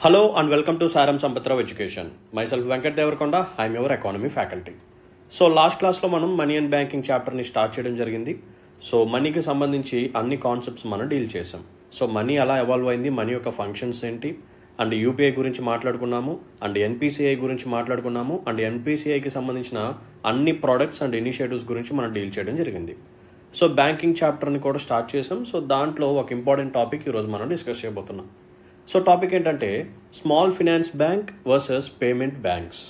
Hello and welcome to Saram Sampatrao Education. Myself Venkat Devarkonda, I am your economy faculty. So last class లో మనం money and banking chapter ని start చేయడం జరిగింది. So మనీకి సంబంధించి అన్ని కాన్సెప్ట్స్ మనం డీల్ చేసాం. సో మనీ ఎలా ఎవాల్వ్ అయింది, మనీ యొక్క ఫంక్షన్స్ ఏంటి, అండ్ యూపీఐ గురించి మాట్లాడుకున్నాము, అండ్ ఎన్పిసిఐ గురించి మాట్లాడుకున్నాము, అండ్ ఎన్పిసిఐకి సంబంధించిన అన్ని ప్రోడక్ట్స్ అండ్ ఇనిషియేటివ్స్ గురించి మనం డీల్ చేయడం జరిగింది. సో బ్యాంకింగ్ చాప్టర్ని కూడా స్టార్ట్ చేసాం. సో దాంట్లో ఒక ఇంపార్టెంట్ టాపిక్ ఈరోజు మనం డిస్కస్ చేయబోతున్నాం. సో టాపిక్ ఏంటంటే small finance bank versus payment banks.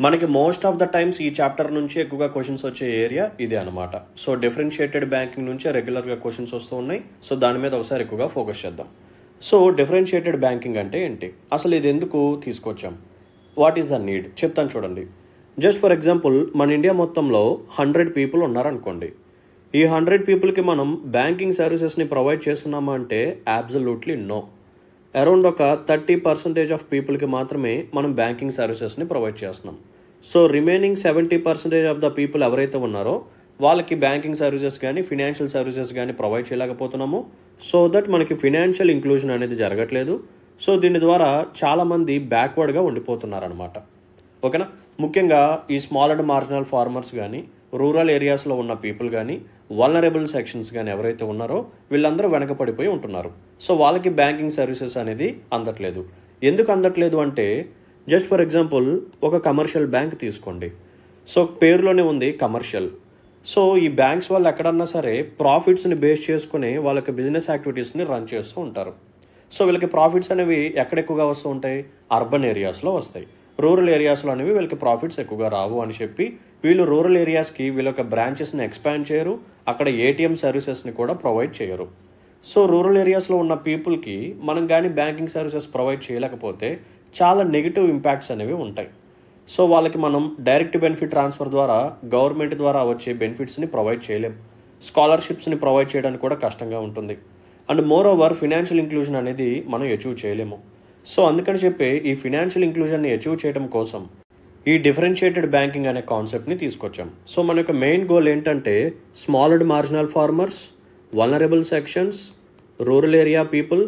మనకి మోస్ట్ ఆఫ్ ద టైమ్స్ ఈ చాప్టర్ నుంచి ఎక్కువగా క్వశ్చన్స్ వచ్చే ఏరియా ఇదే అనమాట. సో డిఫరెన్షియేటెడ్ బ్యాంకింగ్ నుంచి రెగ్యులర్గా క్వశ్చన్స్ వస్తూ ఉన్నాయి. సో దాని మీద ఒకసారి ఎక్కువగా ఫోకస్ చేద్దాం. సో డిఫరెన్షియేటెడ్ బ్యాంకింగ్ అంటే ఏంటి, అసలు ఇది ఎందుకు తీసుకొచ్చాం, వాట్ ఈస్ ద నీడ్ చెప్తాను చూడండి. జస్ట్ ఫర్ ఎగ్జాంపుల్, మన ఇండియా మొత్తంలో 100 పీపుల్ ఉన్నారనుకోండి. ఈ 100 పీపుల్కి మనం బ్యాంకింగ్ సర్వీసెస్ని ప్రొవైడ్ చేస్తున్నామా అంటే అబ్సల్యూట్లీ నో. అరౌండ్ ఒక 30% ఆఫ్ పీపుల్కి మాత్రమే మనం బ్యాంకింగ్ సర్వీసెస్ని ప్రొవైడ్ చేస్తున్నాం. So remaining 70% of the people ఎవరైతే ఉన్నారో వాళ్ళకి బ్యాంకింగ్ సర్వీసెస్ కానీ ఫినాన్షియల్ సర్వీసెస్ కానీ ప్రొవైడ్ చేయలేకపోతున్నాము. సో దట్ మనకి ఫినాన్షియల్ ఇంక్లూజన్ అనేది జరగట్లేదు. సో దీని ద్వారా చాలామంది బ్యాక్వర్డ్గా ఉండిపోతున్నారనమాట. ఓకేనా. ముఖ్యంగా ఈ స్మాల్ అండ్ మార్జినల్ ఫార్మర్స్ కానీ, రూరల్ ఏరియాస్లో ఉన్న పీపుల్ కానీ, వల్నరబుల్ సెక్షన్స్ కానీ ఎవరైతే ఉన్నారో వీళ్ళందరూ వెనకపడిపోయి ఉంటున్నారు. సో వాళ్ళకి బ్యాంకింగ్ సర్వీసెస్ అనేది అందట్లేదు. ఎందుకు అందట్లేదు అంటే, జస్ట్ ఫర్ ఎగ్జాంపుల్ ఒక కమర్షియల్ బ్యాంక్ తీసుకోండి. సో పేరులోనే ఉంది కమర్షియల్. సో ఈ బ్యాంక్స్ వాళ్ళు ఎక్కడన్నా సరే ప్రాఫిట్స్ని బేస్ చేసుకుని వాళ్ళకి బిజినెస్ యాక్టివిటీస్ని రన్ చేస్తూ ఉంటారు. సో వీళ్ళకి ప్రాఫిట్స్ అనేవి ఎక్కడ ఎక్కువగా వస్తూ ఉంటాయి, అర్బన్ ఏరియాస్లో వస్తాయి. రూరల్ ఏరియాస్లో అనేవి వీళ్ళకి ప్రాఫిట్స్ ఎక్కువగా రావు అని చెప్పి వీళ్ళు రూరల్ ఏరియాస్కి వీళ్ళ యొక్క బ్రాంచెస్ని ఎక్స్పాండ్ చేయరు, అక్కడ ఏటీఎం సర్వీసెస్ని కూడా ప్రొవైడ్ చేయరు. సో రూరల్ ఏరియాస్లో ఉన్న పీపుల్కి మనం కానీ బ్యాంకింగ్ సర్వీసెస్ ప్రొవైడ్ చేయలేకపోతే చాలా నెగిటివ్ ఇంపాక్ట్స్ అనేవి ఉంటాయి. సో వాళ్ళకి మనం డైరెక్ట్ బెనిఫిట్ ట్రాన్స్ఫర్ ద్వారా గవర్నమెంట్ ద్వారా వచ్చే బెనిఫిట్స్ని ప్రొవైడ్ చేయలేం, స్కాలర్షిప్స్ని ప్రొవైడ్ చేయడానికి కూడా కష్టంగా ఉంటుంది. And more over financial inclusion అనేది మనం అచీవ్ చేయలేము. సో అందుకని చెప్పి ఈ ఫినాన్షియల్ ఇంక్లూజన్ని అచీవ్ చేయడం కోసం ఈ డిఫరెన్షియేటెడ్ బ్యాంకింగ్ అనే కాన్సెప్ట్ని తీసుకొచ్చాం. సో మన యొక్క మెయిన్ గోల్ ఏంటంటే small and marginal farmers, vulnerable sections, rural area people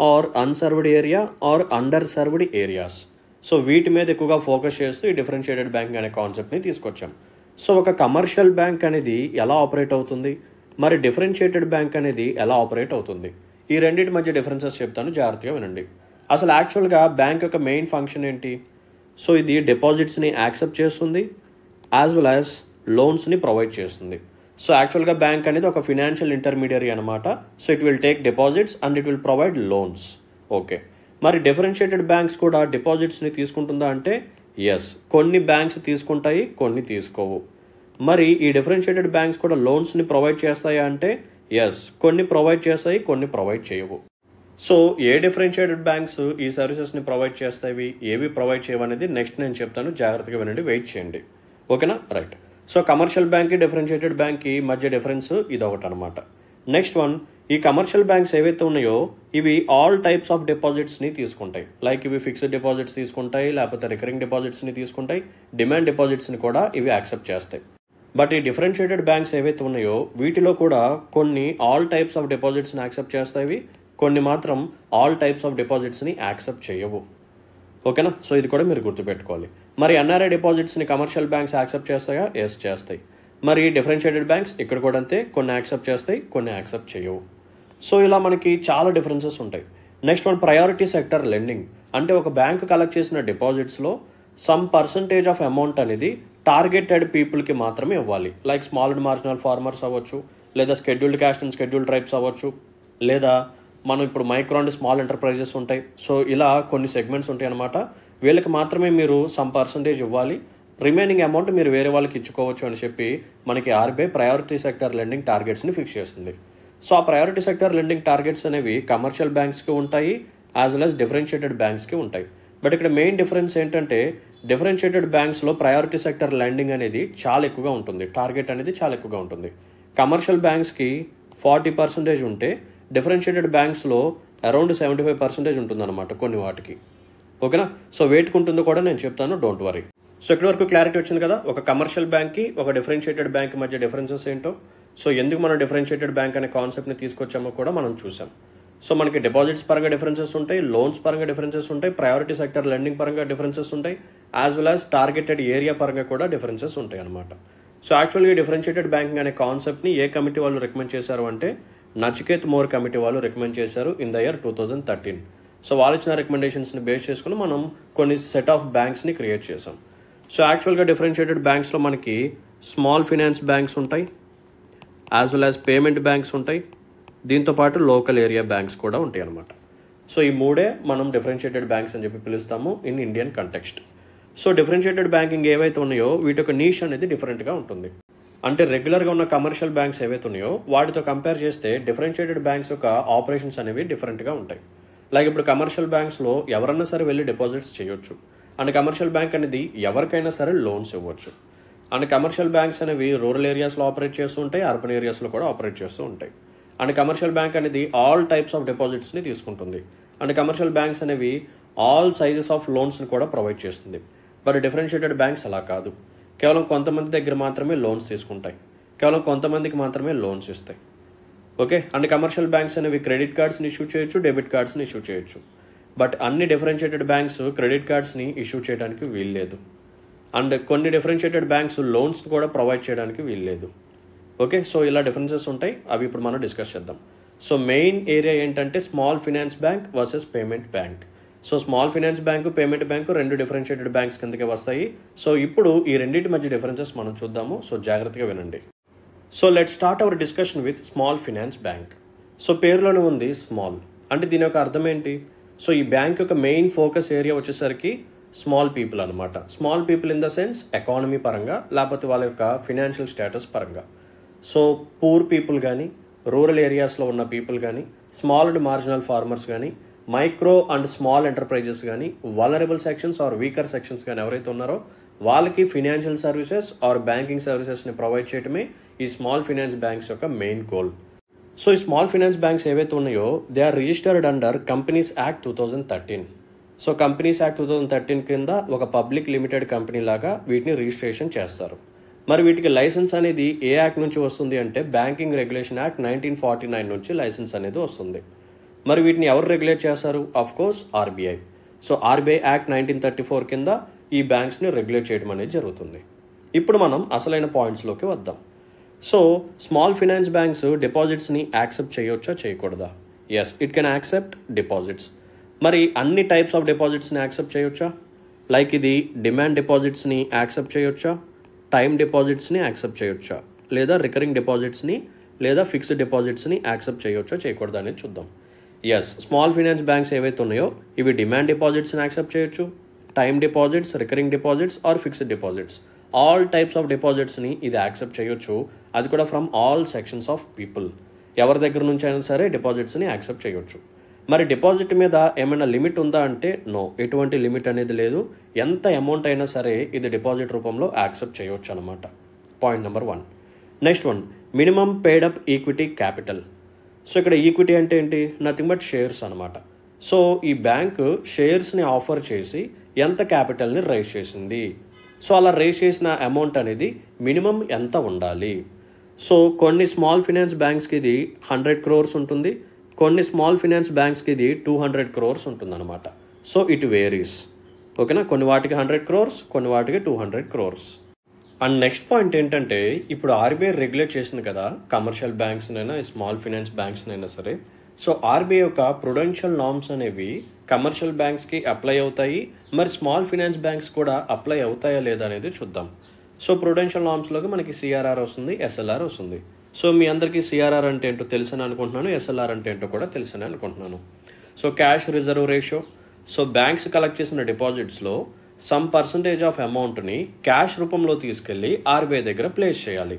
or unserved area or underserved areas. So వీటి మీద ఎక్కువగా ఫోకస్ చేస్తూ ఈ డిఫరెన్షియేటెడ్ బ్యాంకింగ్ అనే కాన్సెప్ట్ని తీసుకొచ్చాం. సో ఒక కమర్షియల్ బ్యాంక్ అనేది ఎలా ఆపరేట్ అవుతుంది, మరి డిఫరెన్షియేటెడ్ బ్యాంక్ అనేది ఎలా ఆపరేట్ అవుతుంది, ఈ రెండింటి మధ్య డిఫరెన్సెస్ చెప్తాను, జాగ్రత్తగా వినండి. అసలు యాక్చువల్గా బ్యాంక్ యొక్క మెయిన్ ఫంక్షన్ ఏంటి? సో ఇది డిపాజిట్స్ని యాక్సెప్ట్ చేస్తుంది యాజ్ వెల్ యాజ్ లోన్స్ని ప్రొవైడ్ చేస్తుంది. సో యాక్చువల్గా బ్యాంక్ అనేది ఒక ఫినాన్షియల్ ఇంటర్మీడియరీ అనమాట. So it will take deposits and it will provide loans. Okay, మరి డిఫరెన్షియేటెడ్ బ్యాంక్స్ కూడా డిపాజిట్స్ని తీసుకుంటుందా అంటే ఎస్, కొన్ని బ్యాంక్స్ తీసుకుంటాయి, కొన్ని తీసుకోవు. మరి ఈ డిఫరెన్షియేటెడ్ బ్యాంక్స్ కూడా లోన్స్ని ప్రొవైడ్ చేస్తాయా అంటే ఎస్, కొన్ని ప్రొవైడ్ చేస్తాయి, కొన్ని ప్రొవైడ్ చేయవు. సో ఏ డిఫరెన్షియేటెడ్ బ్యాంక్స్ ఈ సర్వీసెస్ని ప్రొవైడ్ చేస్తాయి, ఏవి ప్రొవైడ్ చేయవనేది నెక్స్ట్ నేను చెప్తాను, జాగ్రత్తగా వినండి, వెయిట్ చేయండి. ఓకేనా, రైట్. సో కమర్షియల్ బ్యాంక్కి డిఫరెన్షియేటెడ్ బ్యాంక్కి మధ్య డిఫరెన్స్ ఇది ఒకటి అనమాట. నెక్స్ట్ వన్, ఈ కమర్షియల్ బ్యాంక్స్ ఏవైతే ఉన్నాయో ఇవి ఆల్ టైప్స్ ఆఫ్ డిపాజిట్స్ని తీసుకుంటాయి. లైక్ ఇవి ఫిక్స్డ్ డిపాజిట్స్ తీసుకుంటాయి, లేకపోతే రికరింగ్ డిపాజిట్స్ని తీసుకుంటాయి, డిమాండ్ డిపాజిట్స్ని కూడా ఇవి యాక్సెప్ట్ చేస్తాయి. బట్ ఈ డిఫరెన్షియేటెడ్ బ్యాంక్స్ ఏవైతే ఉన్నాయో వీటిలో కూడా కొన్ని ఆల్ టైప్స్ ఆఫ్ డిపాజిట్స్ని యాక్సెప్ట్ చేస్తాయి, కొన్ని మాత్రం ఆల్ టైప్స్ ఆఫ్ డిపాజిట్స్ని యాక్సెప్ట్ చేయవు. ఓకేనా. సో ఇది కూడా మీరు గుర్తుపెట్టుకోవాలి. మరి ఎన్ఆర్ఐ డిపాజిట్స్ని కమర్షియల్ బ్యాంక్స్ యాక్సెప్ట్ చేస్తాయా? ఎస్, చేస్తాయి. మరి డిఫరెన్షియేటెడ్ బ్యాంక్స్ ఇక్కడ కూడా అంతే, కొన్ని యాక్సెప్ట్ చేస్తాయి, కొన్ని యాక్సెప్ట్ చేయవు. సో ఇలా మనకి చాలా డిఫరెన్సెస్ ఉంటాయి. Next one, priority sector lending. అంటే ఒక బ్యాంక్ కలెక్ట్ చేసిన డిపాజిట్స్లో సమ్ పర్సంటేజ్ ఆఫ్ అమౌంట్ అనేది టార్గెటెడ్ పీపుల్కి మాత్రమే ఇవ్వాలి. Like small and marginal farmers అవ్వచ్చు, లేదా scheduled caste and scheduled tribes అవ్వచ్చు, లేదా మనం ఇప్పుడు మైక్రో అండ్ స్మాల్ ఎంటర్ప్రైజెస్ ఉంటాయి. సో ఇలా కొన్ని సెగ్మెంట్స్ ఉంటాయి అనమాట. వీళ్ళకి మాత్రమే మీరు సమ్ పర్సంటేజ్ ఇవ్వాలి, రిమైనింగ్ అమౌంట్ మీరు వేరే వాళ్ళకి ఇచ్చుకోవచ్చు అని చెప్పి మనకి RBI priority sector lending టార్గెట్స్ని fix చేస్తుంది. సో ఆ ప్రయారిటీ సెక్టర్ లెండింగ్ టార్గెట్స్ అనేవి కమర్షియల్ బ్యాంక్స్కి ఉంటాయి యాజ్ వెల్ యాజ్ డిఫరెన్షియేటెడ్ బ్యాంక్స్కి ఉంటాయి. బట్ ఇక్కడ మెయిన్ డిఫరెన్స్ ఏంటంటే డిఫరెన్షియేటెడ్ బ్యాంక్స్లో ప్రయారిటీ సెక్టర్ లెండింగ్ అనేది చాలా ఎక్కువగా ఉంటుంది, టార్గెట్ అనేది చాలా ఎక్కువగా ఉంటుంది. కమర్షియల్ బ్యాంక్స్కి 40% ఉంటే డిఫరెన్షియేటెడ్ బ్యాంక్స్లో అరౌండ్ 75% ఉంటుందన్నమాట కొన్ని వాటికి. ఓకేనా. సో వేటికి ఉంటుందో కూడా నేను చెప్తాను, డోంట్ వరీ. సో ఇక్కడ వరకు క్లారిటీ వచ్చింది కదా, ఒక కమర్షియల్ బ్యాంక్కి ఒక డిఫరెన్షియేటెడ్ బ్యాంక్ మధ్య డిఫరెన్సెస్ ఏంటో. సో ఎందుకు మనం డిఫరెన్షియేటెడ్ బ్యాంక్ అనే కాన్సెప్ట్ని తీసుకొచ్చామో కూడా మనం చూసాం. సో మనకి డిపాజిట్స్ పరంగా డిఫరెన్సెస్ ఉంటాయి, లోన్స్ పరంగా డిఫరెన్సెస్ ఉంటాయి, ప్రయారిటీ సెక్టర్ లెండింగ్ పరంగా డిఫరెన్సెస్ ఉంటాయి, as well as targeted area పరంగా కూడా డిఫరెన్సెస్ ఉంటాయి అనమాట. సో యాక్చువల్గా డిఫరెన్షియేటెడ్ బ్యాంకింగ్ అనే కాన్సెప్ట్ని ఏ కమిటీ వాళ్ళు రికమెండ్ చేశారు అంటే నచికేత్ మోర్ కమిటీ వాళ్ళు రికమెండ్ చేశారు ఇన్ ద ఇయర్ 2013. సో వాళ్ళు ఇచ్చిన రికమెండేషన్స్ని బేస్ చేసుకుని మనం కొన్ని సెట్ ఆఫ్ బ్యాంక్స్ని క్రియేట్ చేసాం. సో యాక్చువల్గా డిఫరెన్షియేటెడ్ బ్యాంక్స్లో మనకి స్మాల్ ఫినాన్స్ బ్యాంక్స్ ఉంటాయి, as well as payment banks ఉంటాయి, దీంతోపాటు లోకల్ ఏరియా బ్యాంక్స్ కూడా ఉంటాయి అనమాట. సో ఈ మూడే మనం డిఫరెన్షియేటెడ్ బ్యాంక్స్ అని చెప్పి పిలుస్తాము in Indian context. So differentiated banking ఏవైతే ఉన్నాయో వీటి యొక్క నీష్ అనేది డిఫరెంట్గా ఉంటుంది. అంటే రెగ్యులర్గా ఉన్న కమర్షియల్ బ్యాంక్స్ ఏవైతే ఉన్నాయో వాటితో కంపేర్ చేస్తే డిఫరెన్షియేటెడ్ బ్యాంక్స్ యొక్క ఆపరేషన్స్ అనేవి డిఫరెంట్గా ఉంటాయి. లైక్ ఇప్పుడు కమర్షియల్ బ్యాంక్స్లో ఎవరన్నా సరే వెళ్ళి డిపాజిట్స్ చేయొచ్చు, అండ్ కమర్షియల్ బ్యాంక్ అనేది ఎవరికైనా సరే లోన్స్ ఇవ్వచ్చు. అండ్ కమర్షియల్ బ్యాంక్స్ అనేవి రూరల్ ఏరియాస్లో ఆపరేట్ చేస్తూ ఉంటాయి, అర్బన్ ఏరియాస్లో కూడా ఆపరేట్ చేస్తూ ఉంటాయి. అండ్ కమర్షియల్ బ్యాంక్ అనేది ఆల్ టైప్స్ ఆఫ్ డిపాజిట్స్ని తీసుకుంటుంది. అండ్ కమర్షియల్ బ్యాంక్స్ అనేవి ఆల్ సైజెస్ ఆఫ్ లోన్స్ని కూడా ప్రొవైడ్ చేస్తుంది. బట్ డిఫరెన్షియేటెడ్ బ్యాంక్స్ అలా కాదు, కేవలం కొంతమంది దగ్గర మాత్రమే లోన్స్ తీసుకుంటాయి, కేవలం కొంతమందికి మాత్రమే లోన్స్ ఇస్తాయి. ఓకే, అండ్ కమర్షియల్ బ్యాంక్స్ అనేవి క్రెడిట్ కార్డ్స్ని ఇష్యూ చేయొచ్చు, డెబిట్ కార్డ్స్ని ఇష్యూ చేయొచ్చు. బట్ అన్ని డిఫరెన్షియేటెడ్ బ్యాంక్స్ క్రెడిట్ కార్డ్స్ని ఇష్యూ చేయడానికి వీల్లేదు. అండ్ కొన్ని డిఫరెన్షియేటెడ్ బ్యాంక్స్ లోన్స్ కూడా ప్రొవైడ్ చేయడానికి వీల్లేదు. ఓకే, సో ఇలా డిఫరెన్సెస్ ఉంటాయి, అవి ఇప్పుడు మనం డిస్కస్ చేద్దాం. సో మెయిన్ ఏరియా ఏంటంటే small finance bank versus payment bank. So small finance bank, payment bank రెండు డిఫరెన్షియేటెడ్ బ్యాంక్స్ కిందకే వస్తాయి. సో ఇప్పుడు ఈ రెండింటి మధ్య డిఫరెన్సెస్ మనం చూద్దాము. సో జాగ్రత్తగా వినండి. So let start our discussion with small finance bank. So పేరులోనే ఉంది స్మాల్, అంటే దీని యొక్క అర్థం ఏంటి? సో ఈ బ్యాంక్ యొక్క మెయిన్ ఫోకస్ ఏరియా వచ్చేసరికి స్మాల్ పీపుల్ అనమాట. Small people in the sense economy పరంగా, లేకపోతే వాళ్ళ యొక్క ఫినాన్షియల్ స్టేటస్ పరంగా. సో పూర్ పీపుల్ కానీ, రూరల్ ఏరియాస్లో ఉన్న పీపుల్ కానీ, స్మాల్ అండ్ మార్జినల్ ఫార్మర్స్ కానీ, మైక్రో అండ్ స్మాల్ ఎంటర్ప్రైజెస్ కానీ, vulnerable sections or weaker sections కానీ ఎవరైతే ఉన్నారో వాళ్ళకి ఫినాన్షియల్ సర్వీసెస్ ఆర్ బ్యాంకింగ్ సర్వీసెస్ని ప్రొవైడ్ చేయడమే ఈ స్మాల్ ఫినాన్స్ బ్యాంక్స్ యొక్క మెయిన్ గోల్. సో ఈ స్మాల్ ఫినాన్స్ బ్యాంక్స్ ఏవైతే ఉన్నాయో they are registered under companies act 2013. So companies act 2013 కింద ఒక పబ్లిక్ లిమిటెడ్ కంపెనీ లాగా వీటిని రిజిస్ట్రేషన్ చేస్తారు. మరి వీటికి లైసెన్స్ అనేది ఏ యాక్ట్ నుంచి వస్తుంది అంటే బ్యాంకింగ్ రెగ్యులేషన్ యాక్ట్ 1949 నుంచి లైసెన్స్ అనేది వస్తుంది. మరి వీటిని ఎవరు రెగ్యులేట్ చేస్తారు? Of course RBI. So RBI act 1934 కింద ఈ బ్యాంక్స్ని రెగ్యులేట్ చేయడం అనేది జరుగుతుంది. ఇప్పుడు మనం అసలైన పాయింట్స్లోకి వద్దాం. సో స్మాల్ ఫినాన్స్ బ్యాంక్స్ డిపాజిట్స్ని యాక్సెప్ట్ చేయొచ్చా, చేయకూడదా? Yes, it can accept deposits. మరి అన్ని టైప్స్ ఆఫ్ డిపాజిట్స్ని యాక్సెప్ట్ చేయొచ్చా? లైక్ ఇది డిమాండ్ డిపాజిట్స్ని యాక్సెప్ట్ చేయొచ్చా, టైం డిపాజిట్స్ని యాక్సెప్ట్ చేయొచ్చా, లేదా రికరింగ్ డిపాజిట్స్ని లేదా ఫిక్స్డ్ డిపాజిట్స్ని యాక్సెప్ట్ చేయొచ్చా, చేయకూడదా అనేది చూద్దాం. ఎస్, స్మాల్ ఫినాన్స్ బ్యాంక్స్ ఏవైతే ఉన్నాయో ఇవి డిమాండ్ డిపాజిట్స్ని యాక్సెప్ట్ చేయొచ్చు, time deposits, recurring deposits or fixed deposits, all types of డిపాజిట్స్ని ఇది యాక్సెప్ట్ చేయొచ్చు. అది కూడా from all sections of people, ఎవరి దగ్గర నుంచి అయినా సరే డిపాజిట్స్ని యాక్సెప్ట్ చేయొచ్చు. మరి డిపాజిట్ మీద ఏమైనా లిమిట్ ఉందా అంటే నో, ఎటువంటి లిమిట్ అనేది లేదు. ఎంత అమౌంట్ అయినా సరే ఇది డిపాజిట్ రూపంలో యాక్సెప్ట్ చేయొచ్చు అనమాట. Point number 1. Next one, minimum paid up equity capital. So ఇక్కడ ఈక్విటీ అంటే ఏంటి? నథింగ్ బట్ షేర్స్ అనమాట. సో ఈ బ్యాంకు షేర్స్ని ఆఫర్ చేసి ఎంత క్యాపిటల్ని రైజ్ చేసింది, సో అలా రైజ్ చేసిన అమౌంట్ అనేది మినిమం ఎంత ఉండాలి. సో కొన్ని స్మాల్ ఫినాన్స్ బ్యాంక్స్కి ఇది 100 crores ఉంటుంది, కొన్ని స్మాల్ ఫినాన్స్ బ్యాంక్స్కి ఇది 200 crores ఉంటుందన్నమాట. So it varies. ఓకేనా, కొన్ని వాటికి 100 crores, కొన్ని వాటికి 200 crores. అండ్ నెక్స్ట్ పాయింట్ ఏంటంటే ఇప్పుడు ఆర్బీఐ రెగ్యులేట్ చేసింది కదా కమర్షియల్ బ్యాంక్స్నైనా స్మాల్ ఫినాన్స్ బ్యాంక్స్నైనా సరే. సో ఆర్బీఐ యొక్క ప్రొడెన్షియల్ నార్మ్స్ అనేవి కమర్షియల్ బ్యాంక్స్కి అప్లై అవుతాయి, మరి స్మాల్ ఫినాన్స్ బ్యాంక్స్ కూడా అప్లై అవుతాయా లేదా అనేది చూద్దాం. సో ప్రొడెన్షియల్ నార్మ్స్లోకి మనకి సిఆర్ఆర్ వస్తుంది, ఎస్ఎల్ఆర్ వస్తుంది. సో మీ అందరికీ సిఆర్ఆర్ అంటే ఏంటో తెలుసని అనుకుంటున్నాను, ఎస్ఎల్ఆర్ అంటే ఏంటో కూడా తెలుసని అనుకుంటున్నాను. So cash reserve ratio. So banks collect చేసిన డిపాజిట్స్లో సమ్ పర్సంటేజ్ ఆఫ్ అమౌంట్ని క్యాష్ రూపంలో తీసుకెళ్ళి ఆర్బీఐ దగ్గర ప్లేస్ చేయాలి.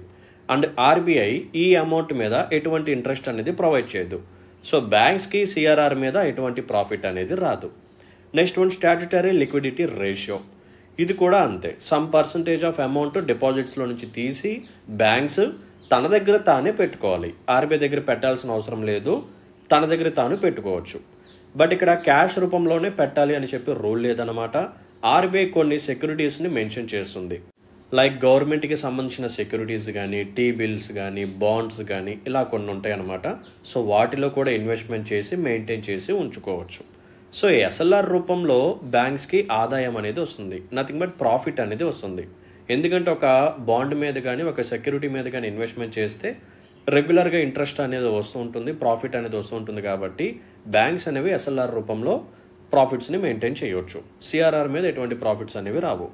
అండ్ ఆర్బీఐ ఈ అమౌంట్ మీద ఎటువంటి ఇంట్రెస్ట్ అనేది ప్రొవైడ్ చేయదు. సో బ్యాంక్స్కి సిఆర్ఆర్ మీద ఎటువంటి ప్రాఫిట్ అనేది రాదు. Next one, statutory liquidity ratio. ఇది కూడా అంతే, సమ్ పర్సంటేజ్ ఆఫ్ అమౌంట్ డిపాజిట్స్లో నుంచి తీసి బ్యాంక్స్ తన దగ్గర తానే పెట్టుకోవాలి, ఆర్బీఐ దగ్గర పెట్టాల్సిన అవసరం లేదు, తన దగ్గర తాను పెట్టుకోవచ్చు. బట్ ఇక్కడ క్యాష్ రూపంలోనే పెట్టాలి అని చెప్పి రూల్ లేదన్నమాట. ఆర్బీఐ కొన్ని సెక్యూరిటీస్ని మెన్షన్ చేస్తుంది. లైక్ గవర్నమెంట్కి సంబంధించిన సెక్యూరిటీస్ కానీ, టీ బిల్స్ కానీ, బాండ్స్ కానీ ఇలా కొన్ని ఉంటాయి అన్నమాట. సో వాటిలో కూడా ఇన్వెస్ట్మెంట్ చేసి మెయింటైన్ చేసి ఉంచుకోవచ్చు. సో ఎస్ఎల్ఆర్ రూపంలో బ్యాంక్స్కి ఆదాయం అనేది వస్తుంది, నథింగ్ బట్ ప్రాఫిట్ అనేది వస్తుంది. ఎందుకంటే ఒక బాండ్ మీద కానీ ఒక సెక్యూరిటీ మీద కానీ ఇన్వెస్ట్మెంట్ చేస్తే రెగ్యులర్గా ఇంట్రెస్ట్ అనేది వస్తూ ఉంటుంది, ప్రాఫిట్ అనేది వస్తూ ఉంటుంది. కాబట్టి బ్యాంక్స్ అనేవి ఎస్ఎల్ఆర్ రూపంలో ప్రాఫిట్స్ని మెయింటైన్ చేయవచ్చు. సిఆర్ఆర్ మీద ఎటువంటి ప్రాఫిట్స్ అనేవి రావు.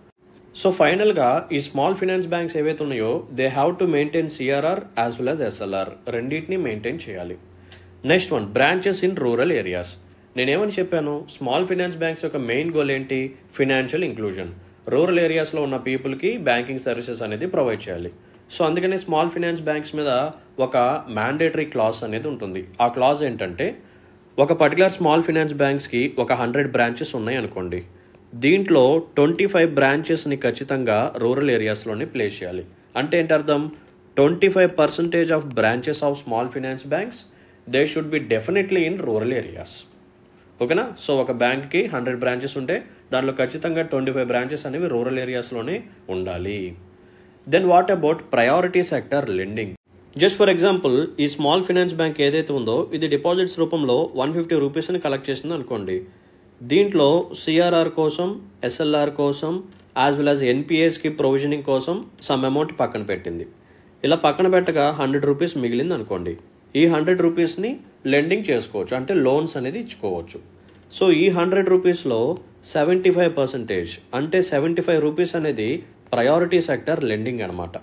సో ఫైనల్గా ఈ స్మాల్ ఫైనాన్స్ బ్యాంక్స్ ఏవైతే ఉన్నాయో they have to maintain CRR as well as SLR, రెండింటిని మెయింటైన్ చేయాలి. Next one, branches in rural areas. నేనేమని చెప్పాను, స్మాల్ ఫైనాన్స్ బ్యాంక్స్ యొక్క మెయిన్ గోల్ ఏంటి, ఫినాన్షియల్ ఇంక్లూజన్. రూరల్ ఏరియాస్లో ఉన్న పీపుల్కి బ్యాంకింగ్ సర్వీసెస్ అనేది ప్రొవైడ్ చేయాలి. సో అందుకనే స్మాల్ ఫైనాన్స్ బ్యాంక్స్ మీద ఒక మ్యాండేటరీ క్లాజ్ అనేది ఉంటుంది. ఆ క్లాజ్ ఏంటంటే, ఒక పర్టికులర్ స్మాల్ ఫైనాన్స్ బ్యాంక్స్కి ఒక 100 బ్రాంచెస్ ఉన్నాయి అనుకోండి, దీంట్లో 25 బ్రాంచెస్ని ఖచ్చితంగా రూరల్ ఏరియాస్లోనే ప్లేస్ చేయాలి. అంటే ఏంటి అర్థం, 25% of branches of small finance banks they should be definitely in rural areas. ఓకేనా. సో ఒక బ్యాంక్కి 100 బ్రాంచెస్ ఉంటే దాంట్లో ఖచ్చితంగా 25 బ్రాంచెస్ అనేవి రూరల్ ఏరియాస్లోనే ఉండాలి. Then what about priority sector lending. Just for example, ఈ స్మాల్ ఫైనాన్స్ బ్యాంక్ ఏదైతే ఉందో ఇది డిపాజిట్స్ రూపంలో 150 రూపీస్ని కలెక్ట్ చేసింది అనుకోండి. దీంట్లో సిఆర్ఆర్ కోసం, ఎస్ఎల్ఆర్ కోసం, యాజ్ వెల్ యాజ్ ఎన్పిఎస్కి ప్రొవిజనింగ్ కోసం సమ్ అమౌంట్ పక్కన పెట్టింది. ఇలా పక్కన పెట్టగా 100 రూపీస్ మిగిలింది అనుకోండి. ఈ 100 రూపీస్ని లెండింగ్ చేసుకోవచ్చు, అంటే లోన్స్ అనేది ఇచ్చుకోవచ్చు. సో ఈ 100 రూపీస్లో 75% అంటే 75 రూపీస్ అనేది ప్రయారిటీ సెక్టర్ లెండింగ్ అనమాట.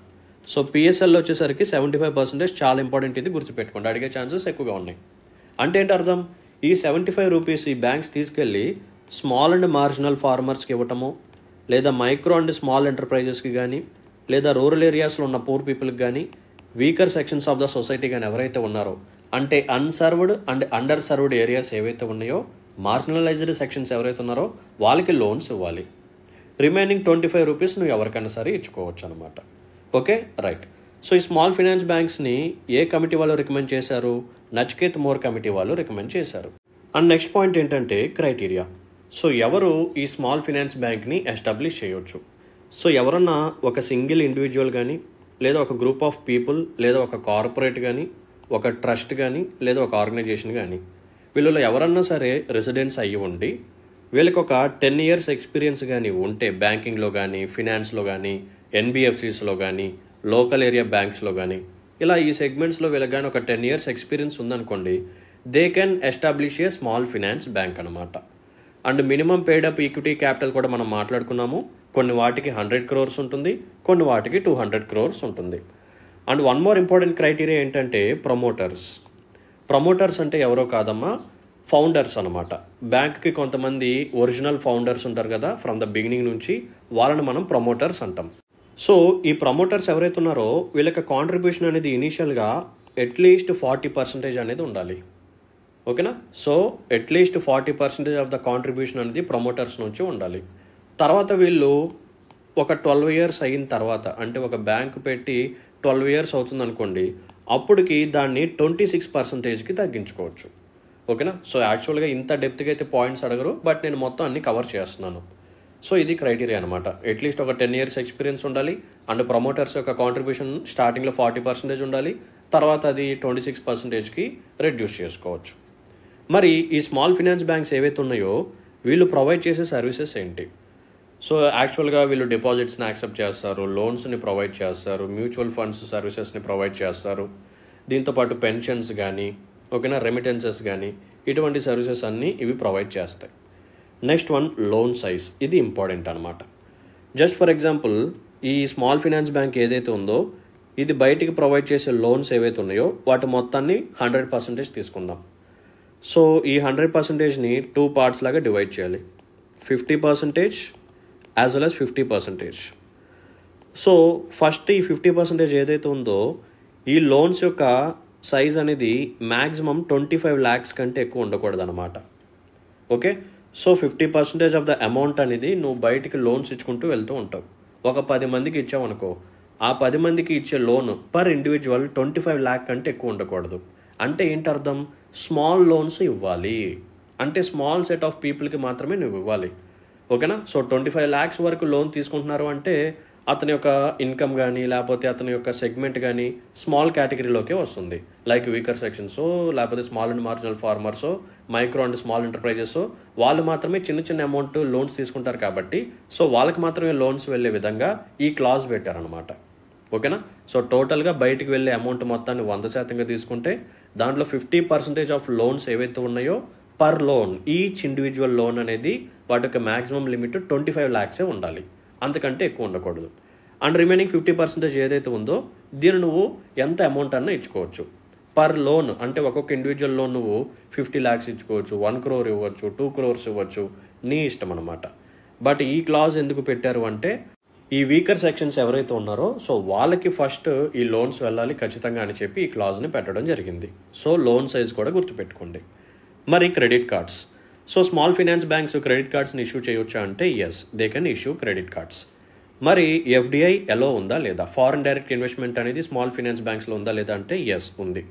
సో పిఎస్ఎల్ వచ్చేసరికి 75% చాలా ఇంపార్టెంట్, ఇది గుర్తుపెట్టుకోండి, అడిగే ఛాన్సెస్ ఎక్కువగా ఉన్నాయి. అంటే ఏంటి అర్థం, ఈ 75 రూపీస్ ఈ బ్యాంక్స్ తీసుకెళ్ళి స్మాల్ అండ్ మార్జినల్ ఫార్మర్స్కి ఇవ్వటము, లేదా మైక్రో అండ్ స్మాల్ ఎంటర్ప్రైజెస్కి కానీ, లేదా రూరల్ ఏరియాస్లో ఉన్న పూర్ పీపుల్కి కానీ, weaker sections of the society కానీ ఎవరైతే ఉన్నారో, అంటే unserved and under served areas ఏవైతే ఉన్నాయో, మార్జినలైజ్డ్ సెక్షన్స్ ఎవరైతే ఉన్నారో వాళ్ళకి లోన్స్ ఇవ్వాలి. రిమైనింగ్ 25 రూపీస్ నువ్వు ఎవరికైనా సరే ఇచ్చుకోవచ్చు అనమాట. Okay, right. సో ఈ స్మాల్ ఫైనాన్స్ బ్యాంక్స్ని ఏ కమిటీ వాళ్ళు రికమెండ్ చేశారు, నచికేత్ మోర్ కమిటీ వాళ్ళు రికమెండ్ చేశారు. అండ్ నెక్స్ట్ పాయింట్ ఏంటంటే క్రైటీరియా. సో ఎవరు ఈ స్మాల్ ఫైనాన్స్ బ్యాంక్ని ఎస్టాబ్లిష్ చేయవచ్చు. సో ఎవరన్నా ఒక సింగిల్ ఇండివిజువల్ కానీ, లేదా ఒక గ్రూప్ ఆఫ్ పీపుల్, లేదా ఒక కార్పొరేట్ కానీ, ఒక ట్రస్ట్ కానీ, లేదా ఒక ఆర్గనైజేషన్ కానీ, వీళ్ళలో ఎవరన్నా సరే రెసిడెన్స్ అయ్యి ఉండి వీళ్ళకి ఒక 10 years ఎక్స్పీరియన్స్ కానీ ఉంటే బ్యాంకింగ్లో కానీ, ఫినాన్స్లో కానీ, ఎన్బిఎఫ్సిస్లో కానీ, లోకల్ ఏరియా బ్యాంక్స్లో కానీ, ఇలా ఈ సెగ్మెంట్స్లో వీళ్ళకి కానీ ఒక 10 years ఎక్స్పీరియన్స్ ఉందనుకోండి, they can establish a small finance bank అనమాట. And minimum paid up equity capital కూడా మనం మాట్లాడుకున్నాము. కొన్ని వాటికి 100 crores ఉంటుంది, కొన్ని వాటికి 200 crores ఉంటుంది. And one more important criteria ఏంటంటే ప్రమోటర్స్. ప్రమోటర్స్ అంటే ఎవరో కాదమ్మా, ఫౌండర్స్ అనమాట. బ్యాంక్కి కొంతమంది ఒరిజినల్ ఫౌండర్స్ ఉంటారు కదా, ఫ్రమ్ ద బిగినింగ్ నుంచి, వాళ్ళని మనం ప్రమోటర్స్ అంటాం. సో ఈ ప్రమోటర్స్ ఎవరైతే ఉన్నారో వీళ్ళకి కాంట్రిబ్యూషన్ అనేది ఇనీషియల్గా అట్లీస్ట్ 40% అనేది ఉండాలి. ఓకేనా. So at least 40% of the contribution అనేది ప్రమోటర్స్ నుంచి ఉండాలి. తర్వాత వీళ్ళు ఒక 12 years అయిన తర్వాత, అంటే ఒక బ్యాంక్ పెట్టి 12 years అవుతుంది అనుకోండి, అప్పటికి దాన్ని 26%కి తగ్గించుకోవచ్చు. ఓకేనా. సో యాక్చువల్గా ఇంత డెప్త్గా అయితే పాయింట్స్ అడగరు, బట్ నేను మొత్తం అన్ని కవర్ చేస్తున్నాను. సో ఇది క్రైటీరియా అనమాట. అట్లీస్ట్ ఒక 10 years ఎక్స్పీరియన్స్ ఉండాలి, అండ్ ప్రమోటర్స్ యొక్క కాంట్రిబ్యూషన్ స్టార్టింగ్లో 40% ఉండాలి, తర్వాత అది 26%కి రెడ్యూస్ చేసుకోవచ్చు. మరి ఈ స్మాల్ ఫైనాన్స్ బ్యాంక్స్ ఏవైతే ఉన్నాయో వీళ్ళు ప్రొవైడ్ చేసే సర్వీసెస్ ఏంటి? సో యాక్చువల్గా వీళ్ళు డిపాజిట్స్ని యాక్సెప్ట్ చేస్తారు, లోన్స్ని ప్రొవైడ్ చేస్తారు, మ్యూచువల్ ఫండ్స్ సర్వీసెస్ని ప్రొవైడ్ చేస్తారు, దీంతోపాటు పెన్షన్స్ కానీ, ఓకేనా, రెమిటెన్సెస్ కానీ, ఇటువంటి సర్వీసెస్ అన్నీ ఇవి ప్రొవైడ్ చేస్తాయి. Next one, loan size. ఇది ఇంపార్టెంట్ అనమాట. జస్ట్ ఫర్ ఎగ్జాంపుల్, ఈ స్మాల్ ఫైనాన్స్ బ్యాంక్ ఏదైతే ఉందో ఇది బయటికి ప్రొవైడ్ చేసే లోన్స్ ఏవైతే ఉన్నాయో వాటి మొత్తాన్ని 100% తీసుకుందాం. సో ఈ 100%ని 2 parts లాగా డివైడ్ చేయాలి, 50% as well as 50%. So first ఈ 50% ఏదైతే ఉందో ఈ లోన్స్ యొక్క సైజ్ అనేది మ్యాక్సిమం 25 lakhs కంటే ఎక్కువ ఉండకూడదు అనమాట. Okay. So 50% of the amount అనేది నువ్వు బయటికి లోన్స్ ఇచ్చుకుంటూ వెళ్తూ ఉంటావు. ఒక 10 మందికి ఇచ్చావు అనుకో, ఆ 10 మందికి ఇచ్చే లోన్ పర్ ఇండివిజువల్ 25 lakh కంటే ఎక్కువ ఉండకూడదు. అంటే ఏంటి అర్థం, స్మాల్ లోన్స్ ఇవ్వాలి, అంటే స్మాల్ సెట్ ఆఫ్ పీపుల్కి మాత్రమే నువ్వు ఇవ్వాలి. ఓకేనా. సో 25 lakhs వరకు లోన్ తీసుకుంటున్నారు అంటే అతని యొక్క ఇన్కమ్ కానీ లేకపోతే అతని యొక్క సెగ్మెంట్ కానీ స్మాల్ కేటగిరీలోకే వస్తుంది. లైక్ వీకర్ సెక్షన్స్, లేకపోతే small and marginal farmers, micro and small enterprises, వాళ్ళు మాత్రమే చిన్న చిన్న అమౌంట్ లోన్స్ తీసుకుంటారు కాబట్టి సో వాళ్ళకి మాత్రమే లోన్స్ వెళ్ళే విధంగా ఈ క్లాజ్ పెట్టారనమాట. ఓకేనా. సో టోటల్గా బయటికి వెళ్ళే అమౌంట్ మొత్తాన్ని 100% తీసుకుంటే దాంట్లో 50% ఆఫ్ లోన్స్ ఏవైతే ఉన్నాయో per loan, each individual loan అనేది వాటి యొక్క మ్యాక్సిమం లిమిట్ 25 lakhs ఉండాలి, అంతకంటే ఎక్కువ ఉండకూడదు. అండ్ రిమైనింగ్ 50% ఏదైతే ఉందో దీన్ని నువ్వు ఎంత అమౌంట్ అన్నా ఇచ్చుకోవచ్చు పర్ లోన్. అంటే ఒక్కొక్క ఇండివిజువల్ లోన్ నువ్వు 50 lakhs ఇచ్చుకోవచ్చు, 1 crore ఇవ్వచ్చు, 2 crores ఇవ్వచ్చు, నీ ఇష్టం అనమాట. బట్ ఈ క్లాజ్ ఎందుకు పెట్టారు అంటే ఈ వీకర్ సెక్షన్స్ ఎవరైతే ఉన్నారో సో వాళ్ళకి ఫస్ట్ ఈ లోన్స్ వెళ్ళాలి ఖచ్చితంగా అని చెప్పి ఈ క్లాజ్ని పెట్టడం జరిగింది. సో లోన్ సైజ్ కూడా గుర్తుపెట్టుకోండి. మరి credit cards, so small finance banks credit కార్డ్స్ని ఇష్యూ చేయొచ్చా అంటే yes, they can issue credit cards. మరి ఎఫ్డిఐ ఎలో ఉందా లేదా, ఫారెన్ డైరెక్ట్ ఇన్వెస్ట్మెంట్ అనేది స్మాల్ ఫైనాన్స్ బ్యాంక్స్లో ఉందా లేదా అంటే ఎస్ ఉంది.